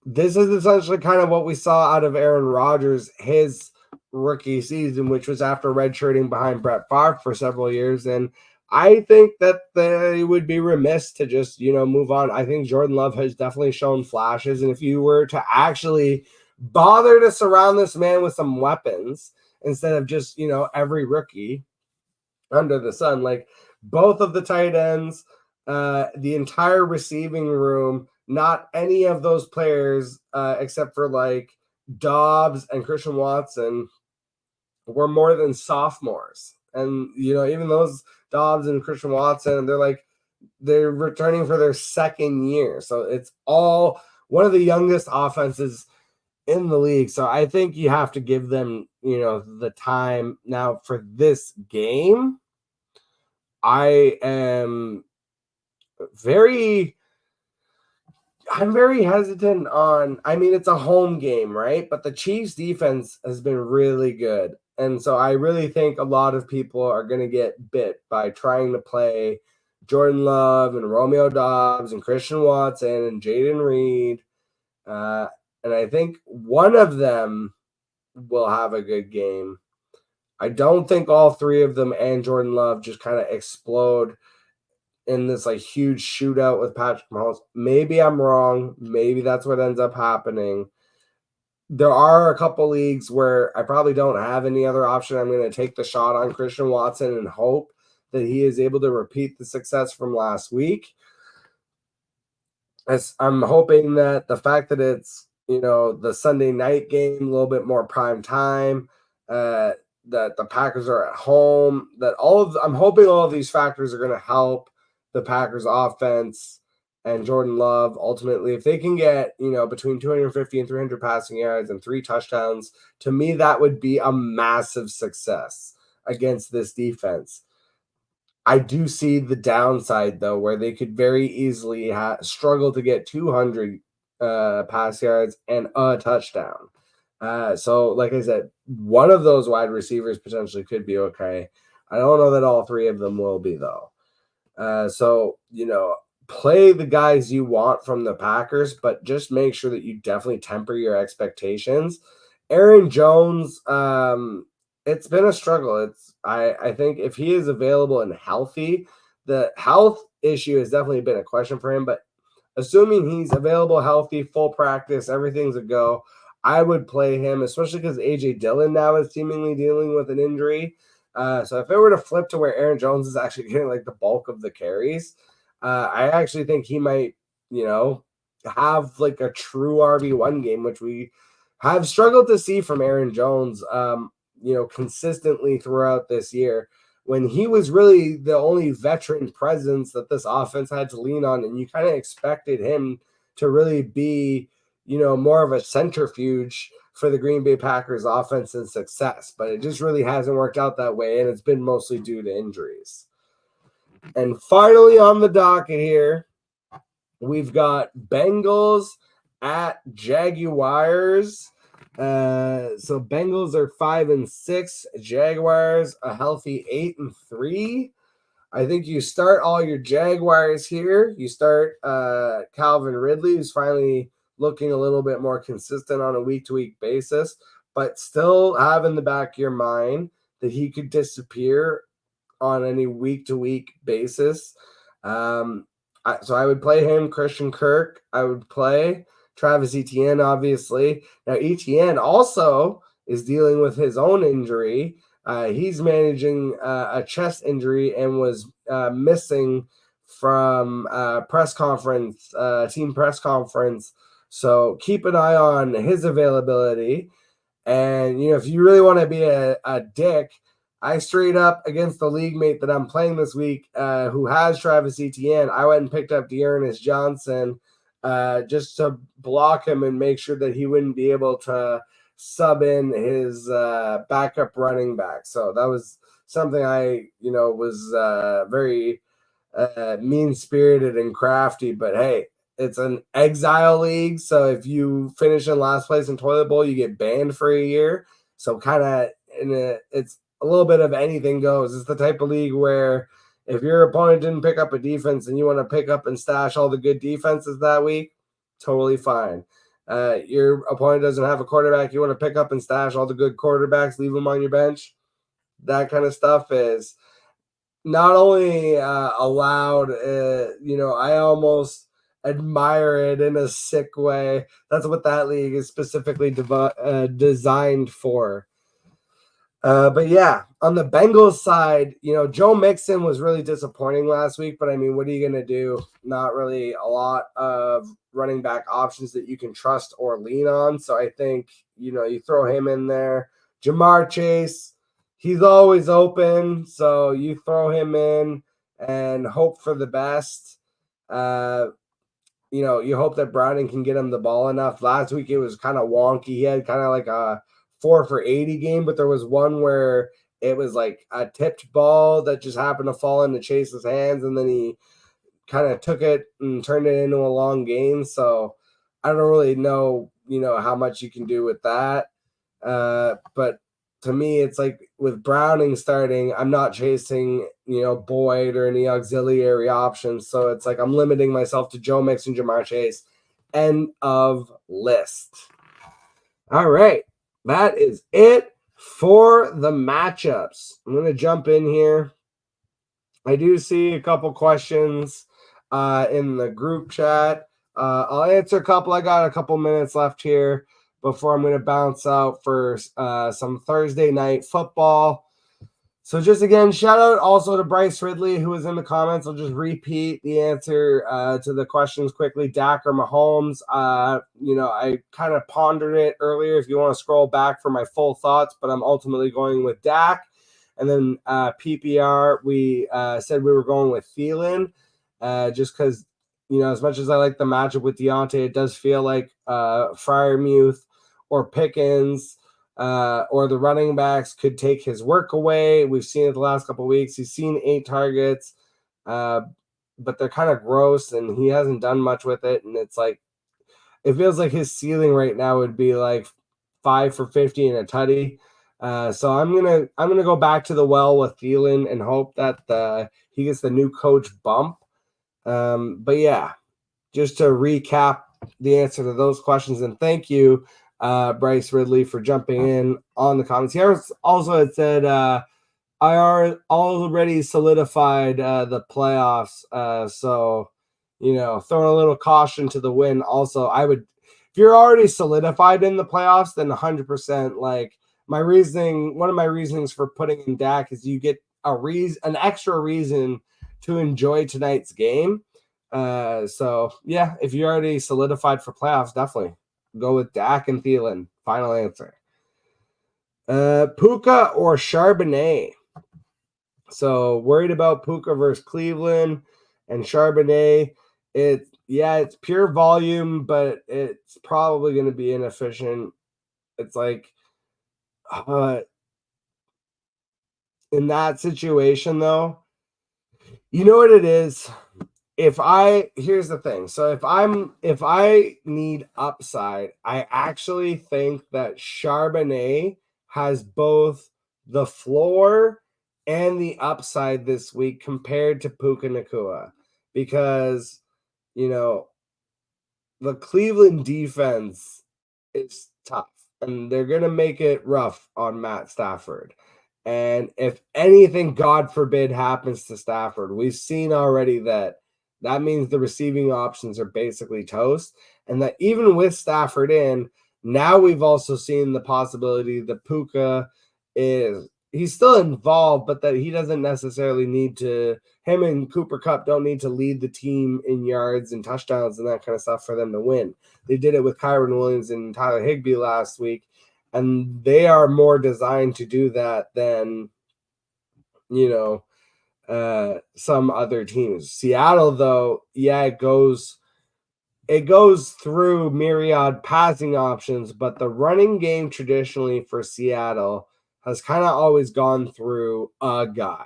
this is essentially kind of what we saw out of Aaron Rodgers his rookie season, which was after redshirting behind Brett Favre for several years. And I think that they would be remiss to just, move on. I think Jordan Love has definitely shown flashes. And if you were to actually bother to surround this man with some weapons instead of just, every rookie under the sun, like both of the tight ends, the entire receiving room, not any of those players, except for like Dobbs and Christian Watson, were more than sophomores. And, even those Dobbs and Christian Watson, they're returning for their second year. So it's all one of the youngest offenses in the league. So I think you have to give them, the time. Now for this game, I'm very hesitant on, it's a home game, right? But the Chiefs defense has been really good. And so I really think a lot of people are going to get bit by trying to play Jordan Love and Romeo Dobbs and Christian Watson and Jaden Reed. And I think one of them will have a good game. I don't think all three of them and Jordan Love just kind of explode in this huge shootout with Patrick Mahomes. Maybe I'm wrong. Maybe that's what ends up happening. There are a couple leagues where I probably don't have any other option. I'm going to take the shot on Christian Watson and hope that he is able to repeat the success from last week. I'm hoping that the fact that it's, the Sunday night game, a little bit more prime time, that the Packers are at home, I'm hoping all of these factors are going to help the Packers offense and Jordan Love. Ultimately, if they can get, between 250 and 300 passing yards and 3 touchdowns, to me, that would be a massive success against this defense. I do see the downside, though, where they could very easily struggle to get 200 pass yards and a touchdown. So, like I said, one of those wide receivers potentially could be okay. I don't know that all three of them will be, though. So, play the guys you want from the Packers, but just make sure that you definitely temper your expectations. Aaron Jones, it's been a struggle. I think if he is available and healthy, the health issue has definitely been a question for him, but assuming he's available, healthy, full practice, everything's a go, I would play him, especially because AJ Dillon now is seemingly dealing with an injury. So if it were to flip to where Aaron Jones is actually getting like the bulk of the carries, I actually think he might, have like a true RB1 game, which we have struggled to see from Aaron Jones, consistently throughout this year, when he was really the only veteran presence that this offense had to lean on. And you kind of expected him to really be, more of a centrifuge for the Green Bay Packers offense and success, but it just really hasn't worked out that way. And it's been mostly due to injuries. And finally on the docket here, we've got Bengals at Jaguars. So Bengals are 5-6, Jaguars a healthy 8-3. I think you start all your Jaguars here. You start Calvin Ridley, who's finally looking a little bit more consistent on a week-to-week basis, but still have in the back of your mind that he could disappear on any week-to-week basis. So I would play him. Christian Kirk, I would play. Travis Etienne, obviously. Now, Etienne also is dealing with his own injury. He's managing a chest injury and was missing from team press conference. So keep an eye on his availability. And, if you really want to be a dick, I straight up against the league mate that I'm playing this week, who has Travis Etienne, I went and picked up Dearness Johnson just to block him and make sure that he wouldn't be able to sub in his backup running back. So that was something I, was very mean-spirited and crafty. But hey, it's an exile league, so if you finish in last place in Toilet Bowl, you get banned for a year. So kind of it's a little bit of anything goes. It's the type of league where if your opponent didn't pick up a defense and you want to pick up and stash all the good defenses that week, totally fine. Your opponent doesn't have a quarterback, you want to pick up and stash all the good quarterbacks, leave them on your bench. That kind of stuff is not only allowed, I almost admire it in a sick way. That's what that league is specifically designed for. But yeah, on the Bengals side, Joe Mixon was really disappointing last week, but I mean, what are you going to do? Not really a lot of running back options that you can trust or lean on. So I think, you throw him in there. Jamar Chase, he's always open. So you throw him in and hope for the best. You hope that Browning can get him the ball enough. Last week, it was kind of wonky. He had kind of like a 4 for 80 game, but there was one where it was like a tipped ball that just happened to fall into Chase's hands, and then he kind of took it and turned it into a long gain. So I don't really know, how much you can do with that. But to me, it's like with Browning starting, I'm not chasing, Boyd or any auxiliary options. So it's like I'm limiting myself to Joe Mixon, Jamar Chase. End of list. All right. That is it for the matchups. I'm going to jump in here. I do see a couple questions in the group chat. I'll answer a couple. I got a couple minutes left here before I'm going to bounce out for some Thursday night football. So just again, shout out also to Bryce Ridley, who was in the comments. I'll just repeat the answer to the questions quickly. Dak or Mahomes? I kind of pondered it earlier if you want to scroll back for my full thoughts, but I'm ultimately going with Dak. And then PPR, we said we were going with Thielen just because, as much as I like the matchup with Deontay, it does feel like Freiermuth or Pickens or the running backs could take his work away. We've seen it the last couple of weeks. He's seen 8 targets, but they're kind of gross, and he hasn't done much with it. And it's like, it feels like his ceiling right now would be like 5 for 50 and a tutty. So I'm gonna go back to the well with Thielen and hope that he gets the new coach bump. But yeah, just to recap the answer to those questions, and thank you, Bryce Ridley, for jumping in on the comments. He also had said I already solidified the playoffs. So, throwing a little caution to the wind. Also, if you're already solidified in the playoffs, then 100%. Like one of my reasonings for putting in Dak is you get an extra reason to enjoy tonight's game. So yeah, if you're already solidified for playoffs, definitely go with Dak and Thielen. Final answer. Puka or Charbonnet? So worried about Puka versus Cleveland and Charbonnet. It's pure volume, but it's probably going to be inefficient. It's like in that situation, though, you know what it is? Here's the thing. So if I need upside, I actually think that Charbonnet has both the floor and the upside this week compared to Puka Nacua, because the Cleveland defense is tough and they're gonna make it rough on Matt Stafford. And if anything, God forbid, happens to Stafford, we've seen already that means the receiving options are basically toast. And that even with Stafford in, now we've also seen the possibility that Puka he's still involved, but that he doesn't necessarily need to, him and Cooper Kupp don't need to lead the team in yards and touchdowns and that kind of stuff for them to win. They did it with Kyron Williams and Tyler Higbee last week, and they are more designed to do that than, some other teams. Seattle, though, yeah, it goes through myriad passing options, but the running game traditionally for Seattle has kind of always gone through a guy.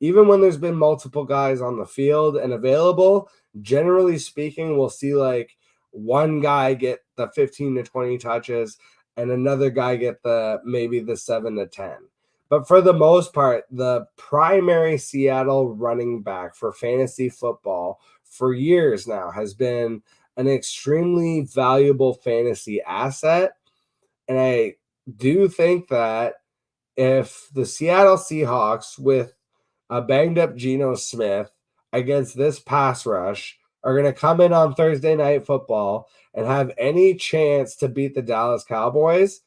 Even when there's been multiple guys on the field and available, generally speaking, we'll see like one guy get the 15 to 20 touches and another guy get maybe the 7 to 10. But for the most part, the primary Seattle running back for fantasy football for years now has been an extremely valuable fantasy asset. And I do think that if the Seattle Seahawks with a banged up Geno Smith against this pass rush are going to come in on Thursday Night Football and have any chance to beat the Dallas Cowboys,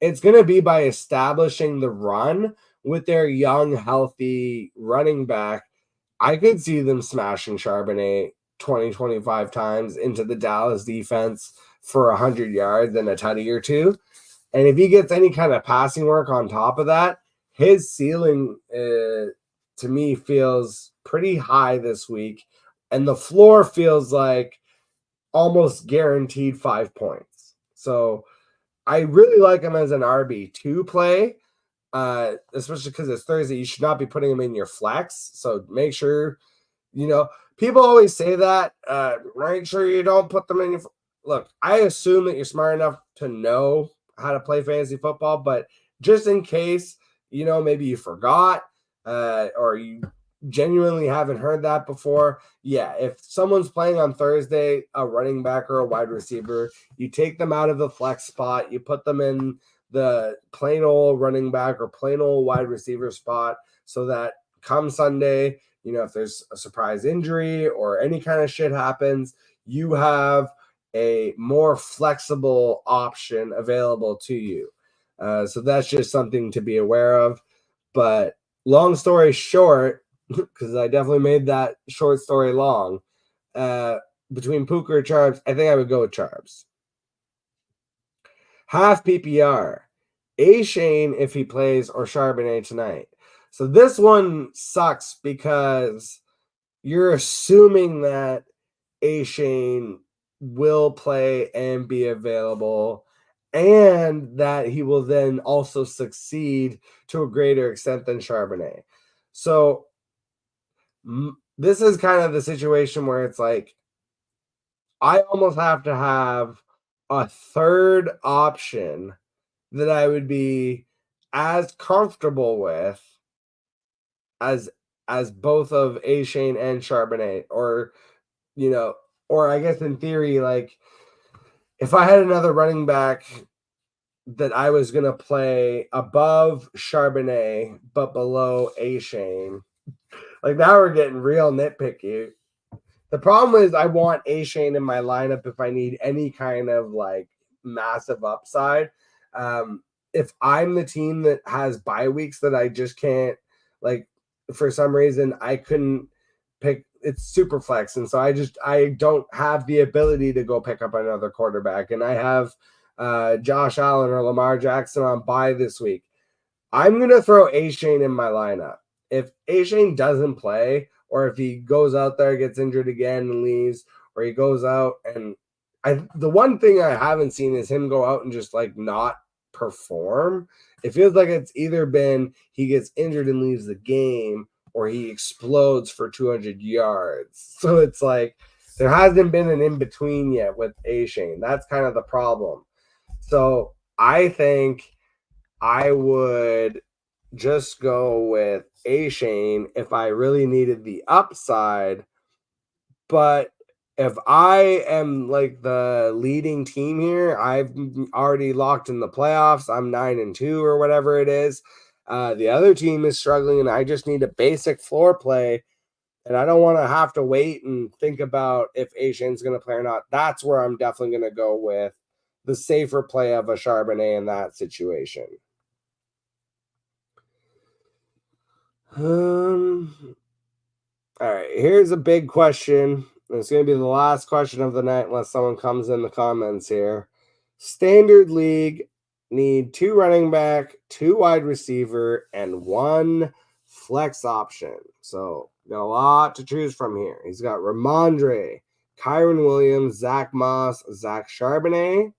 it's going to be by establishing the run with their young, healthy running back. I could see them smashing Charbonnet 20-25 times into the Dallas defense for 100 yards and a tutty or two. And if he gets any kind of passing work on top of that, his ceiling to me feels pretty high this week. And the floor feels like almost guaranteed 5 points. So I really like him as an RB2 play, especially because it's Thursday. You should not be putting him in your flex. So make sure, people always say that. Make sure you don't put them in your. Look, I assume that you're smart enough to know how to play fantasy football, but just in case, maybe you forgot or you genuinely haven't heard that before. Yeah, if someone's playing on Thursday, a running back or a wide receiver, you take them out of the flex spot, you put them in the plain old running back or plain old wide receiver spot so that come Sunday, if there's a surprise injury or any kind of shit happens, you have a more flexible option available to you. So that's just something to be aware of. But long story short, because I definitely made that short story long, between Puka or Charbs, I think I would go with Charbs. Half PPR, Achane if he plays or Charbonnet tonight. So this one sucks because you're assuming that Achane will play and be available, and that he will then also succeed to a greater extent than Charbonnet. So this is kind of the situation where it's like I almost have to have a third option that I would be as comfortable with as both of Achane and Charbonnet, or or I guess in theory, like if I had another running back that I was gonna play above Charbonnet but below Achane, like now we're getting real nitpicky. The problem is I want Achane in my lineup if I need any kind of like massive upside. If I'm the team that has bye weeks that I just can't, like, for some reason I couldn't pick, it's super flex, and so I don't have the ability to go pick up another quarterback, and I have Josh Allen or Lamar Jackson on bye this week. I'm gonna throw Achane in my lineup. If Achane doesn't play, or if he goes out there, gets injured again and leaves, or he goes out and the one thing I haven't seen is him go out and just like not perform. It feels like it's either been he gets injured and leaves the game, or he explodes for 200 yards. So it's like there hasn't been an in between yet with Achane. That's kind of the problem. So I think I would just go with Achane if I really needed the upside. But if I am like the leading team here, I've already locked in the playoffs. I'm 9-2 or whatever it is. The other team is struggling, and I just need a basic floor play. And I don't want to have to wait and think about if Achane's going to play or not. That's where I'm definitely going to go with the safer play of a Charbonnet in that situation. All right, here's a big question. It's going to be the last question of the night unless someone comes in the comments here. Standard league need 2 running back, 2 wide receiver, and 1 flex option. So got a lot to choose from here. He's got Ramondre, Kyron Williams, Zach Moss, Zach Charbonnet.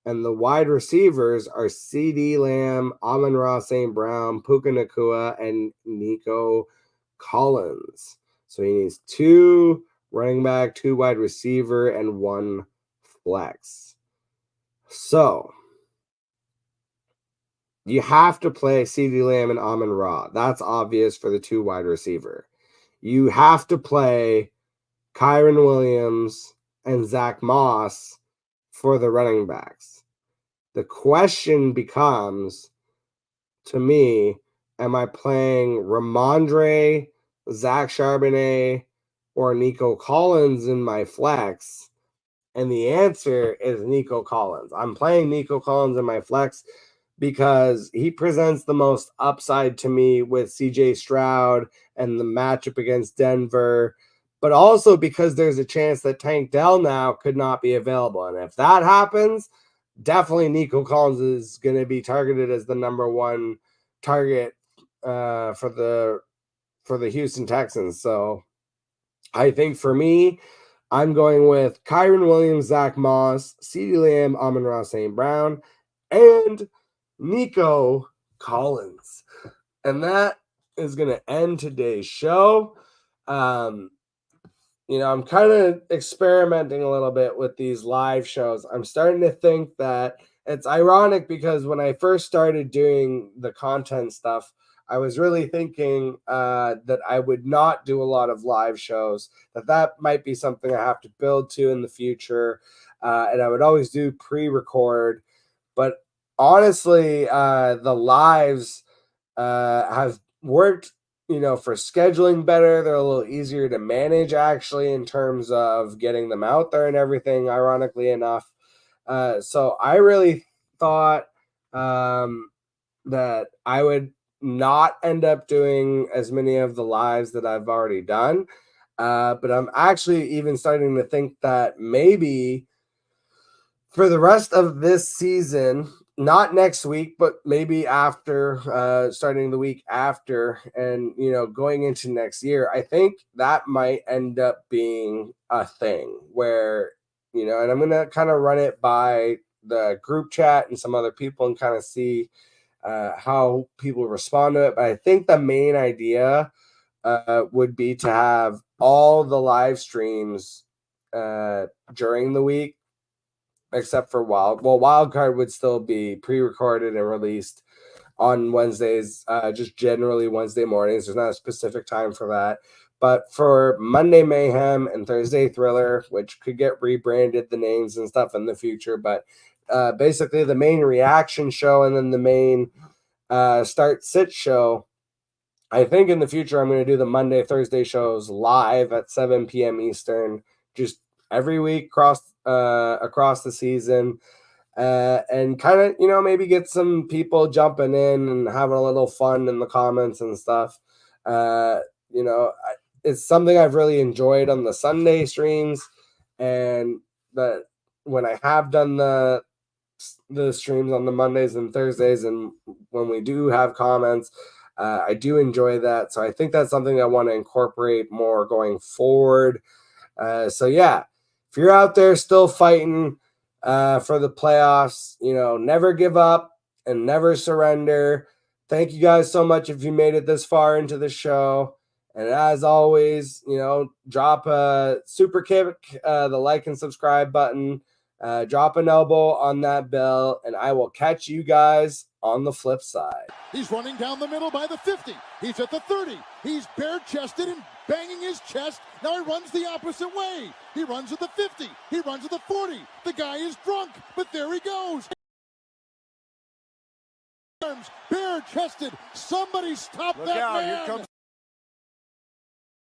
And the wide receivers are CeeDee Lamb, Amon-Ra St. Brown, Puka Nacua, and Nico Collins. So he needs 2 running back, 2 wide receiver, and 1 flex. So you have to play CeeDee Lamb and Amon-Ra. That's obvious for the 2 wide receiver. You have to play Kyron Williams and Zach Moss for the running backs. The question becomes, to me, am I playing Ramondre, Zach Charbonnet, or Nico Collins in my flex? And the answer is Nico Collins. I'm playing Nico Collins in my flex because he presents the most upside to me with CJ Stroud and the matchup against Denver, but also because there's a chance that Tank Dell now could not be available. And if that happens, definitely Nico Collins is going to be targeted as the number 1 target for the Houston Texans. So I think for me, I'm going with Kyron Williams, Zach Moss, CeeDee Lamb, Amon-Ra St. Brown, and Nico Collins. And that is going to end today's show. I'm kind of experimenting a little bit with these live shows. I'm starting to think that it's ironic because when I first started doing the content stuff, I was really thinking that I would not do a lot of live shows, that might be something I have to build to in the future. And I would always do pre-record. But honestly, the lives have worked for scheduling better. They're a little easier to manage actually in terms of getting them out there and everything, ironically enough. So I really thought that I would not end up doing as many of the lives that I've already done. But I'm actually even starting to think that maybe for the rest of this season, not next week, but maybe after, starting the week after, and going into next year, I think that might end up being a thing where and I'm gonna kind of run it by the group chat and some other people and kind of see how people respond to it. But I think the main idea would be to have all the live streams during the week except for wild card would still be pre-recorded and released on Wednesdays, just generally Wednesday mornings. There's not a specific time for that. But for Monday Mayhem and Thursday Thriller, which could get rebranded, the names and stuff in the future, but basically the main reaction show and then the main start sit show, I think in the future I'm going to do the Monday, Thursday shows live at 7 p.m. Eastern, just every week across the season. And kind of, maybe get some people jumping in and having a little fun in the comments and stuff. It's something I've really enjoyed on the Sunday streams, and that when I have done the streams on the Mondays and Thursdays, and when we do have comments, I do enjoy that. So I think that's something I want to incorporate more going forward. So yeah, if you're out there still fighting for the playoffs, never give up and never surrender. Thank you guys so much if you made it this far into the show. And as always, drop a super kick, the like and subscribe button, drop an elbow on that bell, and I will catch you guys on the flip side. He's running down the middle by the 50. He's at the 30. He's bare-chested and banging his chest. Now he runs the opposite way. He runs at the 50. He runs at the 40. The guy is drunk, but there he goes. Bare-chested. Somebody stop that man. Here comes